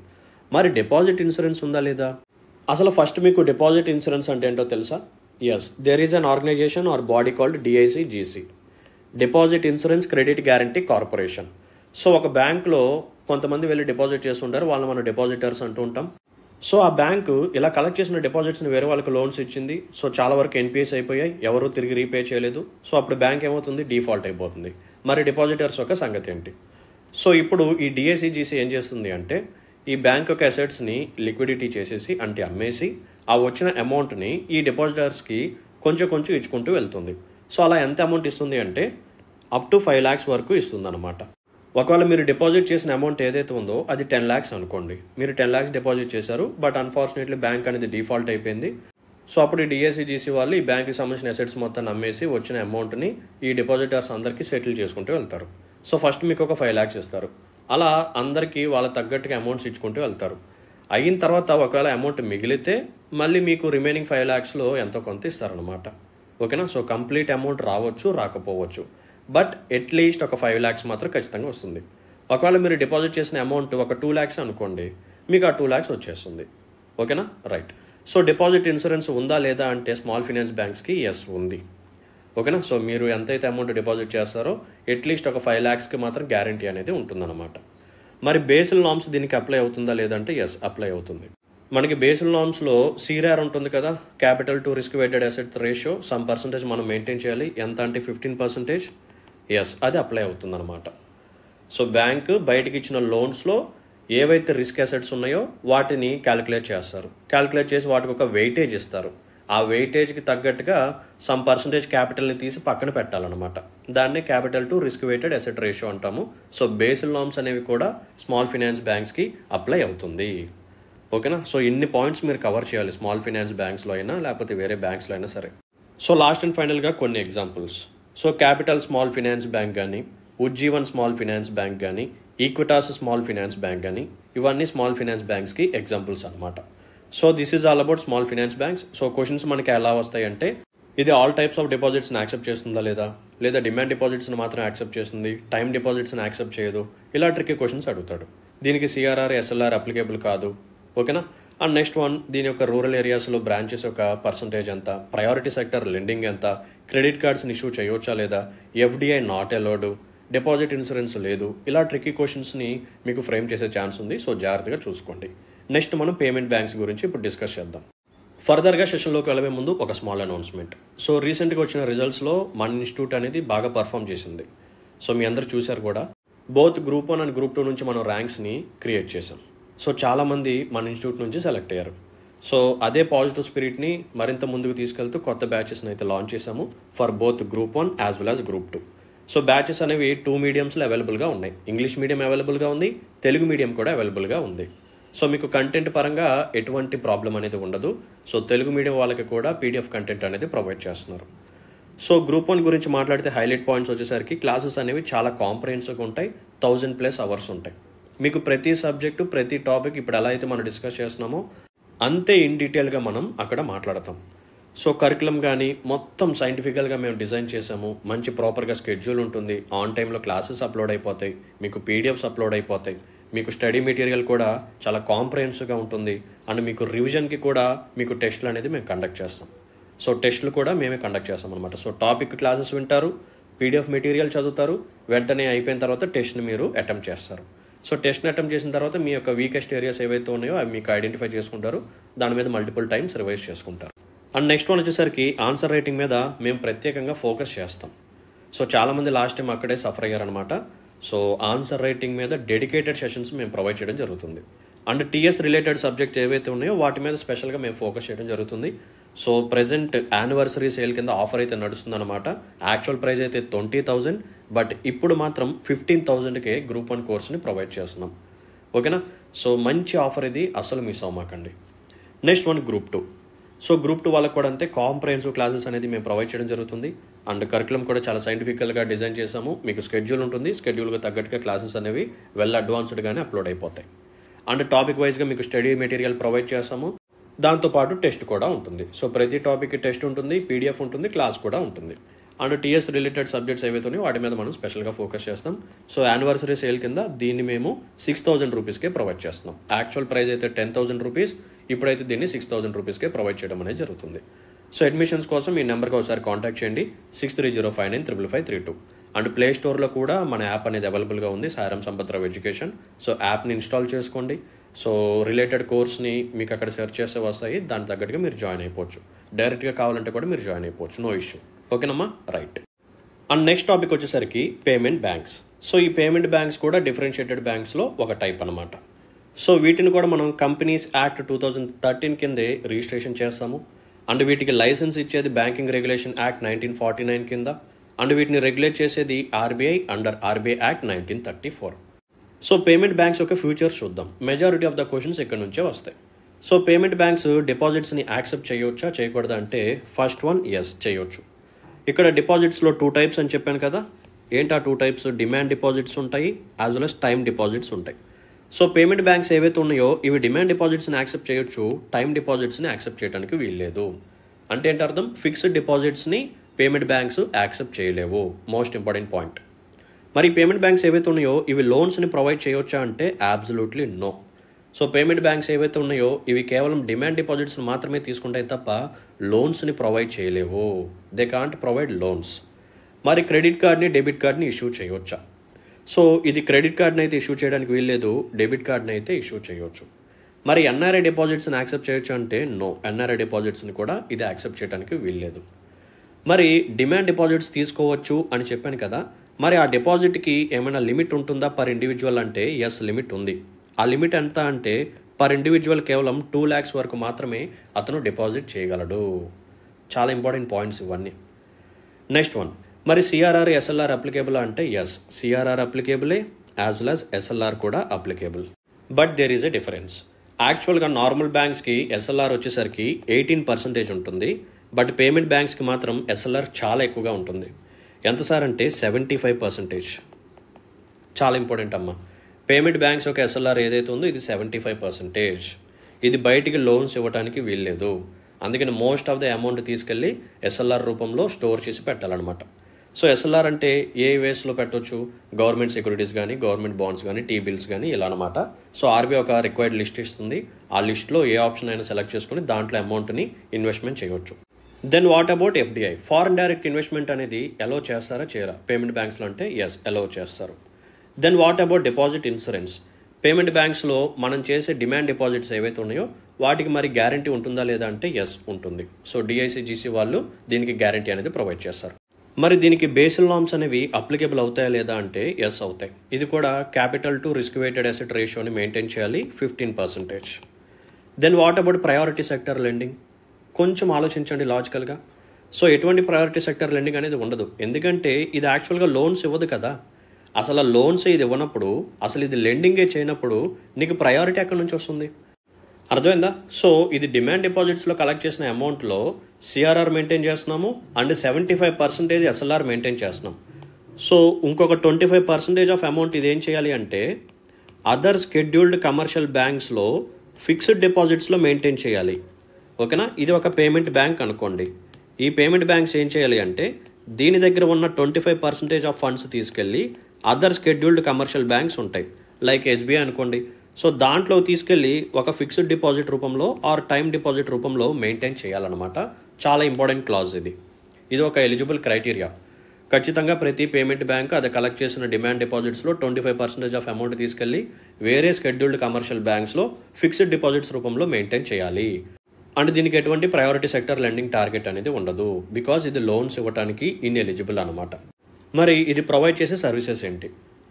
మరి డిపాజిట్ ఇన్సూరెన్స్ ఉందా లేదా, అసలు ఫస్ట్ మీకు డిపాజిట్ ఇన్సూరెన్స్ అంటే ఏంటో తెలుసా? Yes, there is an organisation or body called DICGC, deposit insurance credit guarantee corporation. So ఒక బ్యాంక్లో కొంతమంది వెళ్ళి డిపాజిట్ చేస్తుంటారు, వాళ్ళని మనం డిపాజిటర్స్ అంటూ ఉంటాం. సో ఆ బ్యాంకు ఇలా కలెక్ట్ చేసిన డిపాజిట్స్ని వేరే వాళ్ళకి లోన్స్ ఇచ్చింది. సో చాలా వరకు ఎన్పిఎస్ అయిపోయాయి, ఎవరు తిరిగి రీపే చేయలేదు. సో అప్పుడు బ్యాంక్ ఏమవుతుంది, డిఫాల్ట్ అయిపోతుంది. మరి డిపాజిటర్స్ యొక్క సంగతి ఏంటి? సో ఇప్పుడు ఈ డిఐసిజిసి ఏం చేస్తుంది అంటే ఈ బ్యాంక్ యొక్క అసెట్స్ని లిక్విడిటీ చేసేసి అంటే అమ్మేసి ఆ వచ్చిన అమౌంట్ని ఈ డిపాజిటర్స్కి కొంచెం కొంచెం ఇచ్చుకుంటూ వెళ్తుంది. సో అలా ఎంత అమౌంట్ ఇస్తుంది అంటే అప్ టు 5 lakhs వరకు ఇస్తుంది అనమాట. ఒకవేళ మీరు డిపాజిట్ చేసిన అమౌంట్ ఏదైతే ఉందో అది 10 lakhs అనుకోండి, మీరు 10 lakhs డిపాజిట్ చేశారు, బట్ అన్ఫార్చునేట్లీ బ్యాంక్ అనేది డిఫాల్ట్ అయిపోయింది. సో అప్పుడు ఈ డిఐసిజిసి వాళ్ళు ఈ బ్యాంక్కి సంబంధించిన అసెట్స్ మొత్తం అమ్మేసి వచ్చిన అమౌంట్ని ఈ డిపాజిటర్స్ అందరికీ సెటిల్ చేసుకుంటూ వెళ్తారు. సో ఫస్ట్ మీకు ఒక 5 lakhs ఇస్తారు, అలా అందరికీ వాళ్ళ తగ్గట్టుగా అమౌంట్స్ ఇచ్చుకుంటూ వెళ్తారు. అయిన తర్వాత ఒకవేళ అమౌంట్ మిగిలితే మళ్ళీ మీకు రిమైనింగ్ 5 lakhsలో ఎంతో కొంత ఇస్తారనమాట. ఓకేనా. సో కంప్లీట్ అమౌంట్ రావచ్చు, రాకపోవచ్చు, బట్ అట్లీస్ట్ ఒక 5 lakhs మాత్రం ఖచ్చితంగా వస్తుంది. ఒకవేళ మీరు డిపాజిట్ చేసిన అమౌంట్ ఒక 2 lakhs అనుకోండి, మీకు ఆ 2 lakhs వచ్చేస్తుంది. ఓకేనా, రైట్. సో డిపాజిట్ ఇన్సూరెన్స్ ఉందా లేదా అంటే స్మాల్ ఫైనాన్స్ బ్యాంక్స్కి ఎస్ ఉంది. ఓకేనా. సో మీరు ఎంతైతే అమౌంట్ డిపాజిట్ చేస్తారో అట్లీస్ట్ ఒక 5 lakhsకి మాత్రం గ్యారంటీ అనేది ఉంటుందన్నమాట. మరి బేసిల్ నార్మ్స్ దీనికి అప్లై అవుతుందా లేదంటే ఎస్, అప్లై అవుతుంది. మనకి బేసిల్ నార్మ్స్లో CRAR ఉంటుంది కదా, capital to risk weighted asset ratio, some percentage మనం మెయింటైన్ చేయాలి. ఎంత అంటే 15%. ఎస్, అది అప్లై అవుతుంది అనమాట. సో బ్యాంక్ బయటకి ఇచ్చిన లోన్స్లో ఏవైతే రిస్క్ అసెట్స్ ఉన్నాయో వాటిని క్యాలిక్యులేట్ చేస్తారు, క్యాలిక్యులేట్ చేసి వాటికి ఒక వెయిటేజ్ ఇస్తారు. ఆ వెయిటేజ్కి తగ్గట్టుగా సమ్ పర్సంటేజ్ క్యాపిటల్ని తీసి పక్కన పెట్టాలన్నమాట. దాన్నే capital to risk weighted asset ratio అంటాము. సో బేసిల్ నార్మ్స్ అనేవి కూడా స్మాల్ ఫైనాన్స్ బ్యాంక్స్కి అప్లై అవుతుంది. ఓకేనా. సో ఇన్ని పాయింట్స్ మీరు కవర్ చేయాలి, స్మాల్ ఫైనాన్స్ బ్యాంక్స్లో అయినా లేకపోతే వేరే బ్యాంక్స్లో అయినా సరే. సో లాస్ట్ అండ్ ఫైనల్గా కొన్ని examples. So capital small finance bank కానీ, ఉజ్జీవన్ స్మాల్ ఫైనాన్స్ బ్యాంక్ కానీ, ఈక్విటాస్ స్మాల్ ఫైనాన్స్ బ్యాంక్ కానీ, ఇవన్నీ స్మాల్ ఫైనాన్స్ బ్యాంక్స్కి ఎగ్జాంపుల్స్ అనమాట. So this is all about small finance banks. So questions మనకి ఎలా వస్తాయి అంటే ఇది ఆల్ టైప్స్ ఆఫ్ డిపాజిట్స్ని యాక్సెప్ట్ చేస్తుందా లేదా డిమాండ్ డిపాజిట్స్ని మాత్రం యాక్సెప్ట్ చేస్తుంది, టైం డిపాజిట్స్ని యాక్సెప్ట్ చేయదు, ఇలా ట్రిక్కీ క్వశ్చన్స్ అడుగుతాడు. దీనికి CRR, SLR అప్లికేబుల్ కాదు. ఓకేనా. అండ్ నెక్స్ట్ వన్, దీని యొక్క రూరల్ ఏరియాస్లో బ్రాంచెస్ యొక్క పర్సంటేజ్ ఎంత, ప్రయారిటీ సెక్టర్ లెండింగ్ ఎంత, క్రెడిట్ కార్డ్స్ని ఇష్యూ చేయవచ్చా లేదా, FDI not allowed, deposit insurance లేదు, ఇలా ట్రిక్కీ క్వశ్చన్స్ని మీకు ఫ్రేమ్ చేసే ఛాన్స్ ఉంది. సో జాగ్రత్తగా చూసుకోండి. నెక్స్ట్ మనం పేమెంట్ బ్యాంక్స్ గురించి ఇప్పుడు డిస్కస్ చేద్దాం. ఫర్దర్గా సెషన్లోకి వెళ్ళే ముందు ఒక స్మాల్ అనౌన్స్మెంట్. సో రీసెంట్గా వచ్చిన రిజల్ట్స్లో మన ఇన్స్టిట్యూట్ అనేది బాగా పర్ఫామ్ చేసింది. సో మీ అందరూ చూశారు కూడా, బోత్ Group 1 అండ్ Group 2 నుంచి మనం ర్యాంక్స్ని క్రియేట్ చేసాం. సో చాలామంది మన ఇన్స్టిట్యూట్ నుంచి సెలెక్ట్ అయ్యారు. సో అదే పాజిటివ్ స్పిరిట్ని మరింత ముందుకు తీసుకెళ్తూ కొత్త బ్యాచెస్ని అయితే లాంచ్ చేశాము for both Group 1 as well as Group 2. So batches అనేవి 2 మీడియంస్లో అవైలబుల్గా ఉన్నాయి. ఇంగ్లీష్ మీడియం అవైలబుల్గా ఉంది, తెలుగు మీడియం కూడా అవైలబుల్గా ఉంది. సో మీకు కంటెంట్ పరంగా ఎటువంటి ప్రాబ్లం అనేది ఉండదు. సో తెలుగు మీడియం వాళ్ళకి కూడా PDF కంటెంట్ అనేది ప్రొవైడ్ చేస్తున్నారు. సో Group 1 గురించి మాట్లాడితే హైలైట్ పాయింట్స్ వచ్చేసరికి క్లాసెస్ అనేవి చాలా కాంప్రహెన్సివ్గా ఉంటాయి, 1000+ అవర్స్ ఉంటాయి. మీకు ప్రతి సబ్జెక్టు ప్రతి టాపిక్ ఇప్పుడు ఎలా అయితే మనం డిస్కస్ చేస్తున్నామో అంతే ఇన్ డీటెయిల్గా మనం అక్కడ మాట్లాడతాం. సో కరికులం కానీ మొత్తం సైంటిఫికల్గా మేము డిజైన్ చేసాము. మంచి ప్రాపర్గా స్కెడ్యూల్ ఉంటుంది, ఆన్ టైంలో క్లాసెస్ అప్లోడ్ అయిపోతాయి, మీకు PDFs అప్లోడ్ అయిపోతాయి, మీకు స్టడీ మెటీరియల్ కూడా చాలా కాంప్రహెన్సివ్గా ఉంటుంది. అండ్ మీకు రివిజన్కి కూడా మీకు టెస్టులు అనేది మేము కండక్ట్ చేస్తాం. సో టెస్టులు కూడా మేమే కండక్ట్ చేస్తాం అనమాట. సో టాపిక్ క్లాసెస్ వింటారు, పీడిఎఫ్ మెటీరియల్ చదువుతారు, వెంటనే అయిపోయిన తర్వాత టెస్ట్ని మీరు అటెంప్ట్ చేస్తారు. సో టెస్ట్ని అటెంప్ట్ చేసిన తర్వాత మీ యొక్క వీకెస్ట్ ఏరియాస్ ఏవైతే ఉన్నాయో అవి మీకు ఐడెంటిఫై చేసుకుంటారు, దాని మీద మల్టిపుల్ టైమ్స్ రివైజ్ చేసుకుంటారు. అండ్ నెక్స్ట్ వన్ వచ్చేసరికి ఆన్సర్ రైటింగ్ మీద మేము ప్రత్యేకంగా ఫోకస్ చేస్తాం. సో చాలామంది లాస్ట్ టైం అక్కడే సఫర్ అయ్యారనమాట. సో ఆన్సర్ రైటింగ్ మీద డెడికేటెడ్ సెషన్స్ మేము ప్రొవైడ్ చేయడం జరుగుతుంది. అండ్ టీఎస్ రిలేటెడ్ సబ్జెక్ట్ ఏవైతే ఉన్నాయో వాటి మీద స్పెషల్గా మేము ఫోకస్ చేయడం జరుగుతుంది. సో ప్రెజెంట్ యానివర్సరీ సేల్ కింద ఆఫర్ అయితే నడుస్తుందన్నమాట. యాక్చువల్ ప్రైస్ అయితే 20,000, బట్ ఇప్పుడు మాత్రం 15,000కే గ్రూప్ 1 కోర్స్ని ప్రొవైడ్ చేస్తున్నాం. ఓకేనా? సో మంచి ఆఫర్ ఇది, అస్సలు మిస్ అవ్వమాకండి. Next one group 2. So group 2 వాళ్ళకి కూడా అంతే కాంప్రహెన్సివ్ క్లాసెస్ అనేది మేము ప్రొవైడ్ చేయడం జరుగుతుంది. అండ్ కరికులం కూడా చాలా సైంటిఫికల్గా డిజైన్ చేసాము. మీకు స్కెడ్యూల్ ఉంటుంది, స్కెడ్యూల్గా తగ్గట్టుగా క్లాసెస్ అనేవి వెల్ అడ్వాన్స్డ్గానే అప్లోడ్ అయిపోతాయి. అండ్ టాపిక్ వైజ్గా మీకు స్టడీ మెటీరియల్ ప్రొవైడ్ చేస్తాము, దాంతోపాటు టెస్ట్ కూడా ఉంటుంది. సో ప్రతి టాపిక్కి టెస్ట్ ఉంటుంది, పీడిఎఫ్ ఉంటుంది, క్లాస్ కూడా ఉంటుంది. అండ్ టీఎస్ రిలేటెడ్ సబ్జెక్ట్స్ ఏవైతే ఉన్నాయో వాటి మీద మనం స్పెషల్గా ఫోకస్ చేస్తాం. సో యానివర్సరీ సేల్ కింద దీన్ని మేము 6,000 రూపీస్కే ప్రొవైడ్ చేస్తున్నాం. యాక్చువల్ ప్రైస్ అయితే 10,000 రూపీస్, ఇప్పుడైతే దీన్ని 6,000 రూపీస్కే ప్రొవైడ్ చేయడం అనేది జరుగుతుంది. సో అడ్మిషన్స్ కోసం ఈ నెంబర్కి ఒకసారి కాంటాక్ట్ చేయండి, 6305955532. అండ్ ప్లే స్టోర్లో కూడా మన యాప్ అనేది అవైలబుల్గా ఉంది, సాయిరాం సంపత్రావు ఎడ్యుకేషన్. సో యాప్ని ఇన్స్టాల్ చేసుకోండి. సో రిలేటెడ్ కోర్స్ని మీకు అక్కడ సెర్చ్ చేస్తే వస్తాయి, దానికి తగ్గట్టుగా మీరు జాయిన్ అయిపోవచ్చు. డైరెక్ట్గా కావాలంటే కూడా మీరు జాయిన్ అయిపోవచ్చు, నో ఇష్యూ. ఓకేనమ్మా? రైట్. అండ్ నెక్స్ట్ టాపిక్ వచ్చేసరికి పేమెంట్ బ్యాంక్స్. సో ఈ పేమెంట్ బ్యాంక్స్ కూడా డిఫరెన్షియేటెడ్ బ్యాంక్స్లో ఒక టైప్ అనమాట. సో వీటిని కూడా మనం కంపెనీస్ యాక్ట్ 2013 కిందే రిజిస్ట్రేషన్ చేస్తాము. అండ్ వీటికి లైసెన్స్ ఇచ్చేది బ్యాంకింగ్ రెగ్యులేషన్ యాక్ట్ 1949 కింద. అండ్ వీటిని రెగ్యులేట్ చేసేది RBI under RBI act 1934. So payment banks యొక్క ఫ్యూచర్స్ చూద్దాం. మెజారిటీ ఆఫ్ ద క్వశ్చన్స్ ఇక్కడ నుంచే వస్తాయి. సో పేమెంట్ బ్యాంక్స్ డిపాజిట్స్ని యాక్సెప్ట్ చేయవచ్చా చేయకూడదా అంటే ఫస్ట్ వన్ ఎస్, చేయొచ్చు. ఇక్కడ డిపాజిట్స్లో 2 టైప్స్ అని చెప్పాను కదా. ఏంటి ఆ 2 టైప్స్? డిమాండ్ డిపాజిట్స్ ఉంటాయి, as well as time deposits ఉంటాయి. సో పేమెంట్ బ్యాంక్స్ ఏవైతే ఉన్నాయో ఇవి డిమాండ్ డిపాజిట్స్ని యాక్సెప్ట్ చేయొచ్చు, టైం డిపాజిట్స్ని యాక్సెప్ట్ చేయడానికి వీల్లేదు. అంటే ఏంటి అర్థం? ఫిక్స్డ్ డిపాజిట్స్ని పేమెంట్ బ్యాంక్స్ యాక్సెప్ట్ చేయలేవు, మోస్ట్ ఇంపార్టెంట్ పాయింట్. మరి పేమెంట్ బ్యాంక్స్ ఏవైతే ఉన్నాయో ఇవి లోన్స్ని ప్రొవైడ్ చేయవచ్చా అంటే absolutely no. So payment banks ఏవైతే ఉన్నాయో ఇవి కేవలం డిమాండ్ డిపాజిట్స్ని మాత్రమే తీసుకుంటాయి తప్ప లోన్స్ని ప్రొవైడ్ చేయలేవు. They can't provide loans. మరి క్రెడిట్ కార్డ్ని డెబిట్ కార్డ్ని ఇష్యూ చేయవచ్చా? సో ఇది క్రెడిట్ కార్డ్ని అయితే ఇష్యూ చేయడానికి వీల్లేదు, డెబిట్ కార్డ్ని అయితే ఇష్యూ చేయవచ్చు. మరి ఎన్ఆర్ఐ డిపాజిట్స్ని యాక్సెప్ట్ చేయొచ్చు అంటే నో, ఎన్ఆర్ఐ డిపాజిట్స్ని కూడా ఇది యాక్సెప్ట్ చేయడానికి వీల్లేదు. మరి డిమాండ్ డిపాజిట్స్ తీసుకోవచ్చు అని చెప్పాను కదా, మరి ఆ డిపాజిట్కి ఏమైనా లిమిట్ ఉంటుందా పర్ ఇండివిజువల్ అంటే ఎస్, లిమిట్ ఉంది. ఆ లిమిట్ ఎంత అంటే పర్ ఇండివిజువల్ కేవలం 2 lakhs వరకు మాత్రమే అతను డిపాజిట్ చేయగలడు. చాలా ఇంపార్టెంట్ పాయింట్స్ ఇవన్నీ. నెక్స్ట్ వన్, మరి సిఆర్ఆర్ ఎస్ఎల్ఆర్ అప్లికేబుల్ అంటే ఎస్, సిఆర్ఆర్ అప్లికేబులే యాజ్ వెల్ యాజ్ ఎస్ఎల్ఆర్ కూడా applicable. But there is a difference. యాక్చువల్గా నార్మల్ బ్యాంక్స్కి ఎస్ఎల్ఆర్ వచ్చేసరికి 18% ఉంటుంది, బట్ పేమెంట్ బ్యాంక్స్కి మాత్రం ఎస్ఎల్ఆర్ చాలా ఎక్కువగా ఉంటుంది. ఎంత సార్ అంటే 75%. చాలా ఇంపార్టెంట్ అమ్మా. పేమెంట్ బ్యాంక్స్ యొక్క ఎస్ఎల్ఆర్ ఏదైతే ఉందో ఇది 75%. ఇది బయటికి లోన్స్ ఇవ్వడానికి వీల్లేదు. అందుకని మోస్ట్ ఆఫ్ ద అమౌంట్ తీసుకెళ్ళి ఎస్ఎల్ఆర్ రూపంలో స్టోర్ చేసి పెట్టాలన్నమాట. సో ఎస్ఎల్ఆర్ అంటే ఏ వేస్లో పెట్టవచ్చు? గవర్నమెంట్ సెక్యూరిటీస్ కానీ, గవర్నమెంట్ బాండ్స్ కానీ, టీ బిల్స్ కానీ ఇలా అనమాట. సో ఆర్బీఐ ఒక రిక్వైర్డ్ లిస్ట్ ఇస్తుంది, ఆ లిస్ట్లో ఏ ఆప్షన్ అయినా సెలెక్ట్ చేసుకుని దాంట్లో అమౌంట్ని ఇన్వెస్ట్మెంట్ చేయవచ్చు. Then what about FDI? Foreign direct investment అనేది అలౌ చేస్తారా చేయరా పేమెంట్ బ్యాంక్స్లో అంటే ఎస్, అలౌ చేస్తారు. Then what about deposit insurance? Payment బ్యాంక్స్లో మనం చేసే డిమాండ్ డిపాజిట్స్ ఏవైతే ఉన్నాయో వాటికి మరి గ్యారంటీ ఉంటుందా లేదా అంటే ఎస్, ఉంటుంది. సో డిఐసిజిసి వాళ్ళు దీనికి గ్యారంటీ అనేది ప్రొవైడ్ చేస్తారు. మరి దీనికి బేసిల్ నార్మ్స్ అనేవి అప్లికేబుల్ అవుతాయా లేదా అంటే ఎస్, అవుతాయి. ఇది కూడా capital to risk weighted asset రేషియోని మెయింటైన్ చేయాలి 15%. Then what about priority sector lending? కొంచెం ఆలోచించండి లాజికల్గా. సో ఎటువంటి ప్రయారిటీ సెక్టర్ లెండింగ్ అనేది ఉండదు, ఎందుకంటే ఇది యాక్చువల్గా లోన్స్ ఇవ్వదు కదా. అసలు లోన్స్ ఇది ఇవ్వనప్పుడు, అసలు ఇది లెండింగే చేయనప్పుడు నీకు ప్రయారిటీ ఎక్కడి నుంచి వస్తుంది? అర్థమైందా? సో ఇది డిమాండ్ డిపాజిట్స్లో కలెక్ట్ చేసిన అమౌంట్లో సిఆర్ఆర్ మెయింటైన్ చేస్తున్నాము అండ్ 75% ఎస్ఎల్ఆర్ మెయింటైన్ చేస్తున్నాం. సో ఇంకొక 25% ఆఫ్ అమౌంట్ ఇది ఏం చేయాలి అంటే అదర్ స్కెడ్యూల్డ్ కమర్షియల్ బ్యాంక్స్లో ఫిక్స్డ్ డిపాజిట్స్లో మెయింటైన్ చేయాలి. ఓకేనా? ఇది ఒక పేమెంట్ బ్యాంక్ అనుకోండి. ఈ పేమెంట్ బ్యాంక్స్ ఏం చేయాలి అంటే దీని దగ్గర ఉన్న 25% ఆఫ్ ఫండ్స్ తీసుకెళ్ళి అదర్ స్కెడ్యూల్డ్ కమర్షియల్ బ్యాంక్స్ ఉంటాయి, లైక్ ఎస్బీఐ అనుకోండి. సో దాంట్లో తీసుకెళ్ళి ఒక ఫిక్స్డ్ డిపాజిట్ రూపంలో ఆర్ టైం డిపాజిట్ రూపంలో మెయింటైన్ చేయాలన్నమాట. చాలా ఇంపార్టెంట్ క్లాజ్ ఇది. ఇది ఒక ఎలిజిబుల్ క్రైటీరియా. ఖచ్చితంగా ప్రతి పేమెంట్ బ్యాంక్ అది కలెక్ట్ చేసిన డిమాండ్ డిపాజిట్స్లో 25% ఆఫ్ అమౌంట్ తీసుకెళ్లి వేరే షెడ్యూల్డ్ కమర్షియల్ బ్యాంక్స్లో ఫిక్స్డ్ డిపాజిట్స్ రూపంలో మెయింటైన్ చేయాలి. అండ్ దీనికి ఎటువంటి ప్రయారిటీ సెక్టర్ లెండింగ్ టార్గెట్ అనేది ఉండదు, బికాజ్ ఇది లోన్స్ ఇవ్వడానికి ఇన్ఎలిజిబుల్ అనమాట. మరి ఇది ప్రొవైడ్ చేసే సర్వీసెస్ ఏంటి?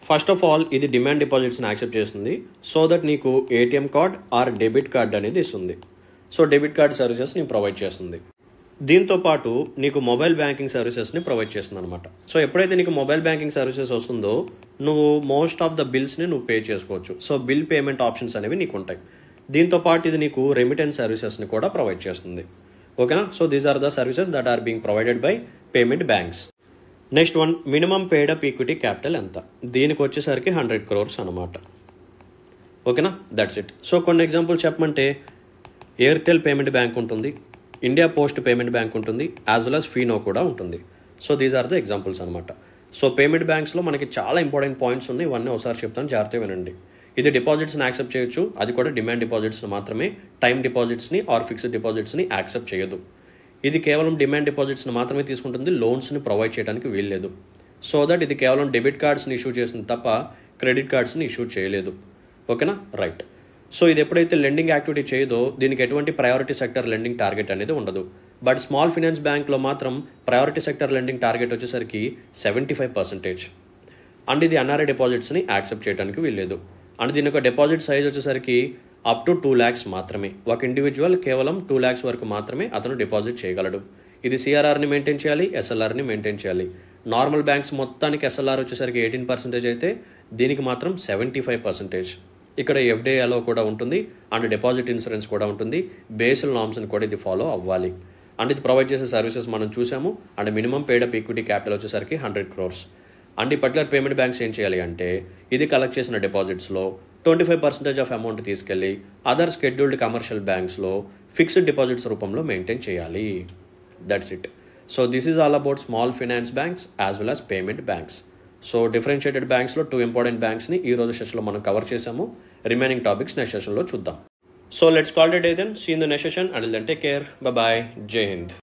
ఫస్ట్ ఆఫ్ ఆల్ ఇది డిమాండ్ డిపాజిట్స్ని యాక్సెప్ట్ చేస్తుంది, సో దట్ నీకు ATM card or debit card అనేది ఇస్తుంది. సో డెబిట్ కార్డ్ సర్వీసెస్ నీకు ప్రొవైడ్ చేస్తుంది. దీంతో పాటు నీకు మొబైల్ బ్యాంకింగ్ సర్వీసెస్ని ప్రొవైడ్ చేస్తుంది అనమాట. సో ఎప్పుడైతే నీకు మొబైల్ బ్యాంకింగ్ సర్వీసెస్ వస్తుందో నువ్వు మోస్ట్ ఆఫ్ ద బిల్స్ని నువ్వు పే చేసుకోవచ్చు. సో బిల్ పేమెంట్ ఆప్షన్స్ అనేవి నీకు ఉంటాయి. దీంతో పాటు ఇది నీకు రెమిటెన్స్ సర్వీసెస్ని కూడా ప్రొవైడ్ చేస్తుంది. ఓకేనా? So these are the services that are being provided by payment banks. Next one, minimum paid up equity capital ఎంత? దీనికి వచ్చేసరికి 100 crores అనమాట. ఓకేనా? That's it. సో కొన్ని ఎగ్జాంపుల్స్ చెప్పమంటే ఎయిర్టెల్ పేమెంట్ బ్యాంక్ ఉంటుంది, ఇండియా పోస్ట్ పేమెంట్ బ్యాంక్ ఉంటుంది, as well as Fino కూడా ఉంటుంది. So these are the examples అనమాట. సో పేమెంట్ బ్యాంక్స్లో మనకి చాలా ఇంపార్టెంట్ పాయింట్స్ ఉన్నాయి, ఇవన్నీ ఒకసారి చెప్తాను, జాగ్రత్తగా వినండి. ఇది డిపాజిట్స్ని యాక్సెప్ట్ చేయొచ్చు, అది కూడా డిమాండ్ డిపాజిట్స్ని మాత్రమే, టైం డిపాజిట్స్ని ఆర్ ఫిక్స్డ్ డిపాజిట్స్ని యాక్సెప్ట్ చేయదు. ఇది కేవలం డిమాండ్ డిపాజిట్స్ని మాత్రమే తీసుకుంటుంది, లోన్స్ని ప్రొవైడ్ చేయడానికి వీల్లేదు. సో దట్ ఇది కేవలం డెబిట్ కార్డ్స్ని ఇష్యూ చేస్తుంది తప్ప క్రెడిట్ కార్డ్స్ని ఇష్యూ చేయలేదు. ఓకేనా? రైట్. సో ఇది ఎప్పుడైతే లెండింగ్ యాక్టివిటీ చేయదో దీనికి ఎటువంటి ప్రయారిటీ సెక్టర్ లెండింగ్ టార్గెట్ అనేది ఉండదు. బట్ స్మాల్ ఫైనాన్స్ బ్యాంక్లో మాత్రం ప్రయారిటీ సెక్టర్ లెండింగ్ టార్గెట్ వచ్చేసరికి 75%. అండ్ ఇది ఎన్ఆర్ఐ డిపాజిట్స్ని యాక్సెప్ట్ చేయడానికి వీల్లేదు. అండ్ దీని యొక్క డిపాజిట్ సైజ్ వచ్చేసరికి అప్ టు 2 lakhs మాత్రమే. ఒక ఇండివిజువల్ కేవలం 2 lakhs వరకు మాత్రమే అతను డిపాజిట్ చేయగలడు. ఇది సిఆర్ఆర్ని మెయింటైన్ చేయాలి, ఎస్ఎల్ఆర్ని మెయింటైన్ చేయాలి. నార్మల్ బ్యాంక్స్ మొత్తానికి ఎస్ఎల్ఆర్ వచ్చేసరికి 18% అయితే దీనికి మాత్రం 75%. ఇక్కడ ఎఫ్డిఐలో కూడా ఉంటుంది అండ్ డిపాజిట్ ఇన్సూరెన్స్ కూడా ఉంటుంది. బేసిల్ నామ్స్ని కూడా ఇది ఫాలో అవ్వాలి. అండ్ ఇది ప్రొవైడ్ చేసే సర్వీసెస్ మనం చూసాము. And minimum paid up equity capital వచ్చేసరికి 100 crores. అండ్ ఈ పర్టికులర్ పేమెంట్ బ్యాంక్స్ ఏం చేయాలి అంటే ఇది కలెక్ట్ చేసిన డిపాజిట్స్లో 25% ఆఫ్ అమౌంట్ తీసుకెళ్లి అదర్ షెడ్యూల్డ్ కమర్షియల్ బ్యాంక్స్లో ఫిక్స్డ్ డిపాజిట్స్ రూపంలో మెయింటైన్ చేయాలి. That's it. So this is all about small finance banks as well as payment banks. So differentiated బ్యాంక్స్లో 2 ఇంపార్టెంట్ బ్యాంక్స్ని ఈ రోజు సెషన్లో మనం కవర్ చేసాము. రిమైనింగ్ టాపిక్స్ నెక్స్ట్ సెషన్లో చూద్దాం. So let's call it a then. See in the next session. Until then take care. Bye bye. Jai Hind.